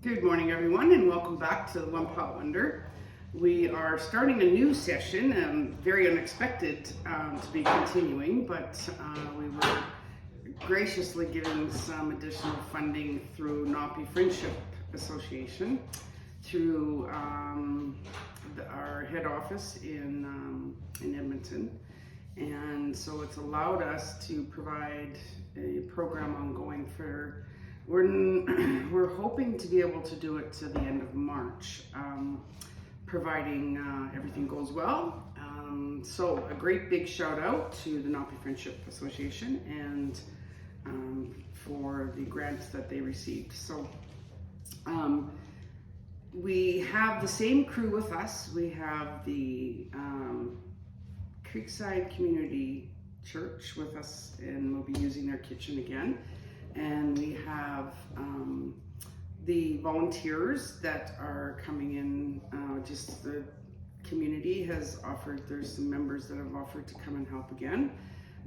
Good morning, everyone, and welcome back to the One Pot Wonder. We are starting a new session, very unexpected to be continuing, but we were graciously given some additional funding through Napi Friendship Association, through our head office in Edmonton. And so it's allowed us to provide a program ongoing for we're hoping to be able to do it to the end of March, providing everything goes well. So a great big shout out to the Napi Friendship Association and for the grants that they received. So we have the same crew with us. We have the Creekside Community Church with us, and we'll be using their kitchen again. And we have the volunteers that are coming in. Just the community has offered, there's some members that have offered to come and help again.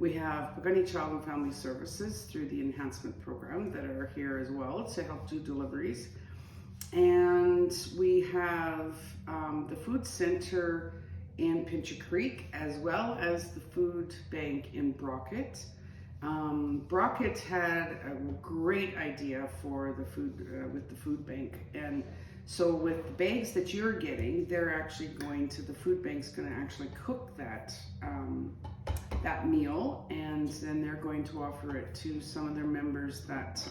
We have Pagani Child and Family Services through the enhancement program that are here as well to help do deliveries. And we have the food center in Pincher Creek, as well as the food bank in Brockett. Brockett had a great idea for the food with the food bank, and so with the bags that you're getting, they're actually going to, the food bank's going to actually cook that that meal, and then they're going to offer it to some of their members that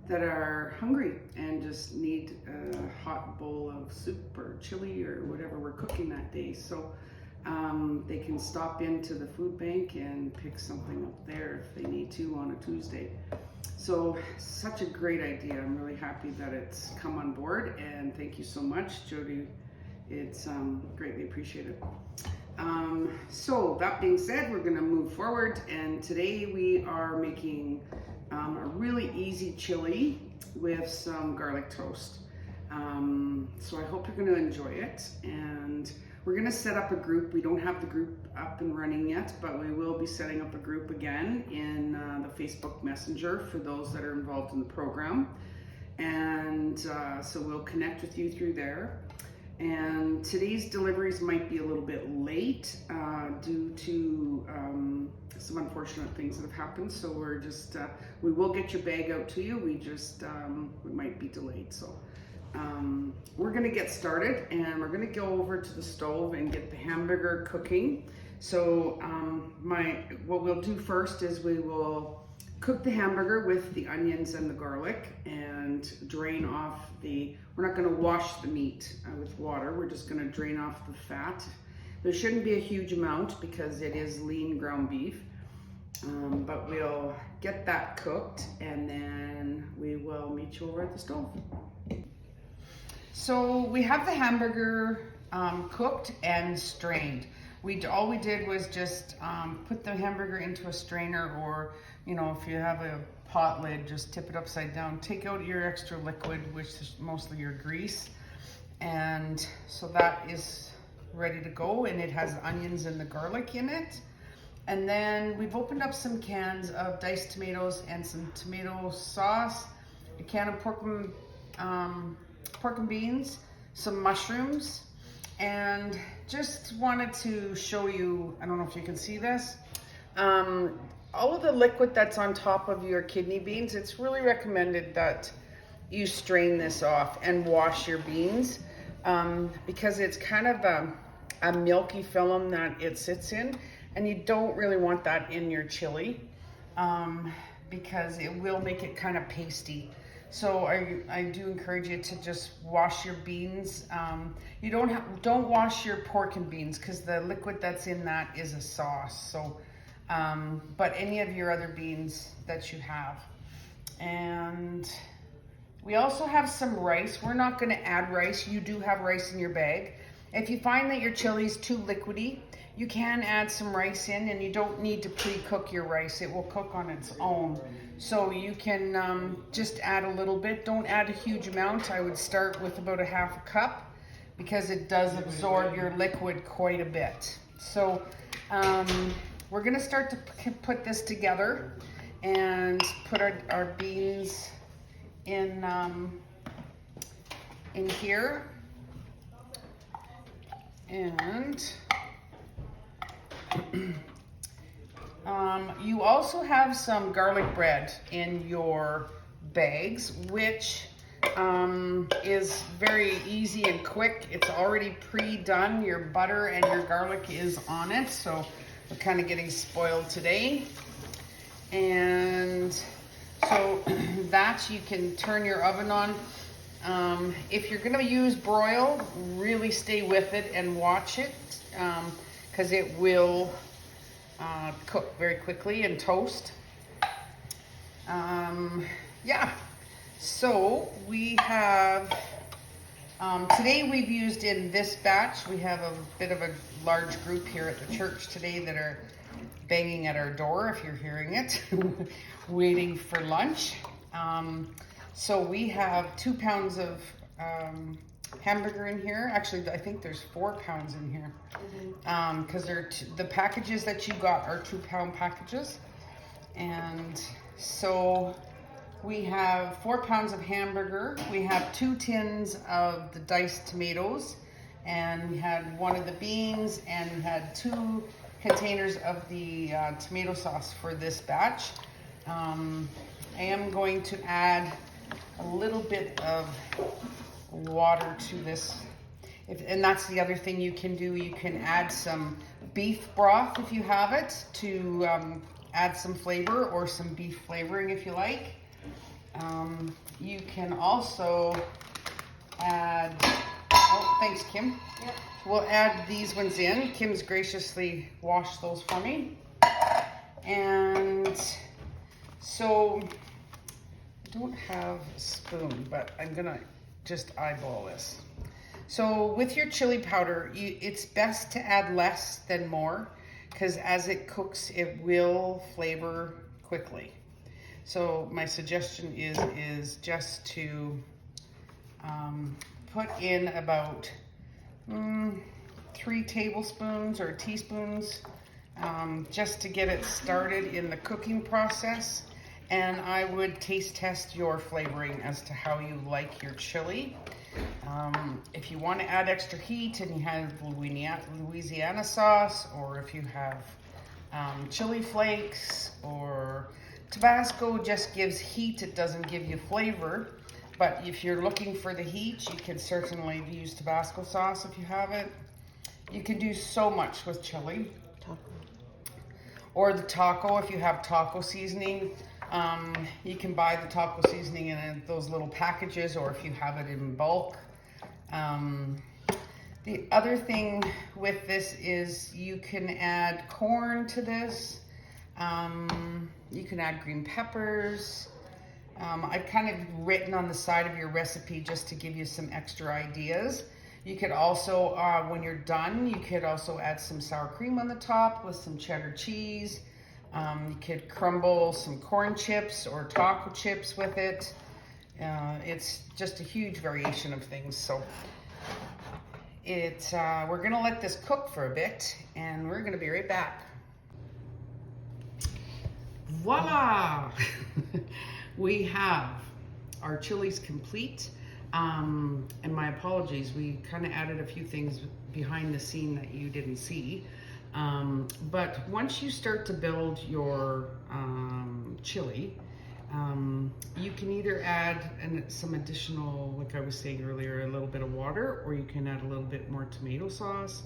that are hungry and just need a hot bowl of soup or chili or whatever we're cooking that day. So they can stop into the food bank and pick something up there if they need to on a Tuesday. So such a great idea. I'm really happy that it's come on board, and thank you so much, Jody. It's greatly appreciated. So that being said, we're gonna move forward, and today we are making a really easy chili with some garlic toast. So I hope you're gonna enjoy it, and we're gonna set up a group. We don't have the group up and running yet, but we will be setting up a group again in the Facebook Messenger for those that are involved in the program. And so we'll connect with you through there. And today's deliveries might be a little bit late due to some unfortunate things that have happened. So we're just, we will get your bag out to you. We just, we might be delayed. So we're gonna get started, and we're gonna go over to the stove and get the hamburger cooking. So what we'll do first is we will cook the hamburger with the onions and the garlic and drain off we're not gonna wash the meat with water. We're just gonna drain off the fat. There shouldn't be a huge amount because it is lean ground beef. But we'll get that cooked, and then we will meet you over at the stove. So we have the hamburger cooked and strained. All we did was just put the hamburger into a strainer, or if you have a pot lid, just tip it upside down. Take out your extra liquid, which is mostly your grease, and so that is ready to go. And it has onions and the garlic in it. And then we've opened up some cans of diced tomatoes and some tomato sauce, a can of pork and beans, some mushrooms, and just wanted to show you, I don't know if you can see this, all of the liquid that's on top of your kidney beans. It's really recommended that you strain this off and wash your beans because it's kind of a milky film that it sits in, and you don't really want that in your chili because it will make it kind of pasty. So I do encourage you to just wash your beans. You don't wash your pork and beans because the liquid that's in that is a sauce. So, but any of your other beans that you have. And we also have some rice. We're not going to add rice. You do have rice in your bag. If you find that your chili is too liquidy, you can add some rice in, and you don't need to pre-cook your rice. It will cook on its own. So you can just add a little bit. Don't add a huge amount. I would start with about a half a cup because it does absorb your liquid quite a bit. So we're gonna start to put this together and put our beans in in here. And you also have some garlic bread in your bags, which is very easy and quick. It's already pre-done. Your butter and your garlic is on it, so we're kind of getting spoiled today. And so that you can turn your oven on. If you're gonna use broil, really stay with it and watch it, because it will cook very quickly and toast. Yeah, so we have, today we've used in this batch, we have a bit of a large group here at the church today that are banging at our door, if you're hearing it, waiting for lunch. So we have 2 pounds of hamburger in here. Actually, I think there's 4 pounds in here, because the packages that you got are 2-pound packages. And so we have 4 pounds of hamburger. We have 2 tins of the diced tomatoes, and we had 1 of the beans, and we had 2 containers of the tomato sauce for this batch. I am going to add a little bit of water to this. And that's the other thing you can do. You can add some beef broth if you have it to add some flavor, or some beef flavoring if you like. You can also add, oh, thanks, Kim. Yep. We'll add these ones in. Kim's graciously washed those for me. And so I don't have a spoon, but I'm gonna just eyeball this. So with your chili powder, it's best to add less than more, because as it cooks, it will flavor quickly. So my suggestion is just to put in about 3 tablespoons or teaspoons, just to get it started in the cooking process. And I would taste test your flavoring as to how you like your chili. If you want to add extra heat and you have Louisiana sauce, or if you have chili flakes, or Tabasco just gives heat, it doesn't give you flavor. But if you're looking for the heat, you can certainly use Tabasco sauce if you have it. You can do so much with chili. Taco. Or the taco, if you have taco seasoning. You can buy the taco seasoning in those little packages, or if you have it in bulk. The other thing with this is you can add corn to this. You can add green peppers. I've kind of written on the side of your recipe just to give you some extra ideas. You could also, when you're done, you could also add some sour cream on the top with some cheddar cheese. You could crumble some corn chips or taco chips with it. It's just a huge variation of things. So we're gonna let this cook for a bit, and we're gonna be right back. Voila! We have our chilies complete. And my apologies, we kind of added a few things behind the scene that you didn't see. But once you start to build your chili, you can either add some additional, like I was saying earlier, a little bit of water, or you can add a little bit more tomato sauce.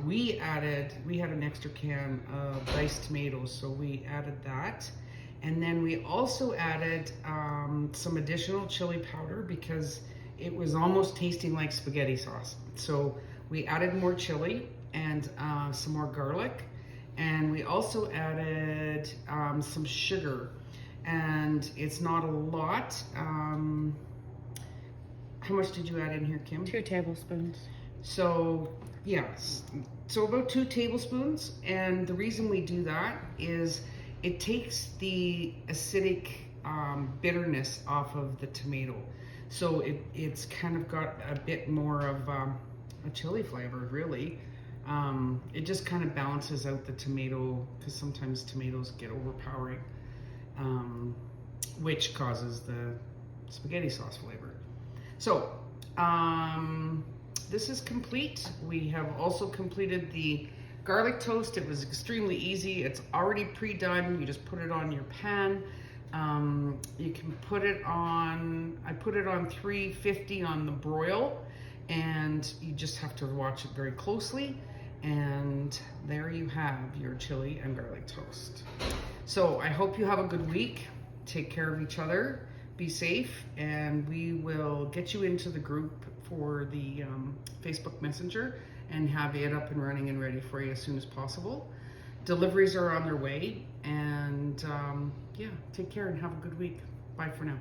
We had an extra can of diced tomatoes, so we added that. And then we also added some additional chili powder because it was almost tasting like spaghetti sauce. So we added more chili and some more garlic. And we also added some sugar. And it's not a lot. How much did you add in here, Kim? 2 tablespoons. So, yes. So about 2 tablespoons. And the reason we do that is it takes the acidic bitterness off of the tomato. So it's kind of got a bit more of a chili flavor, really. It just kind of balances out the tomato, because sometimes tomatoes get overpowering, which causes the spaghetti sauce flavor. So This is complete. We have also completed the garlic toast. It was extremely easy. It's already pre-done. You just put it on your pan. You can put it on, I put it on 350 on the broil, and you just have to watch it very closely. And there you have your chili and garlic toast. So I hope you have a good week. Take care of each other. Be safe, and we will get you into the group for the Facebook Messenger and have it up and running and ready for you as soon as possible. Deliveries are on their way, and yeah, take care and have a good week. Bye for now.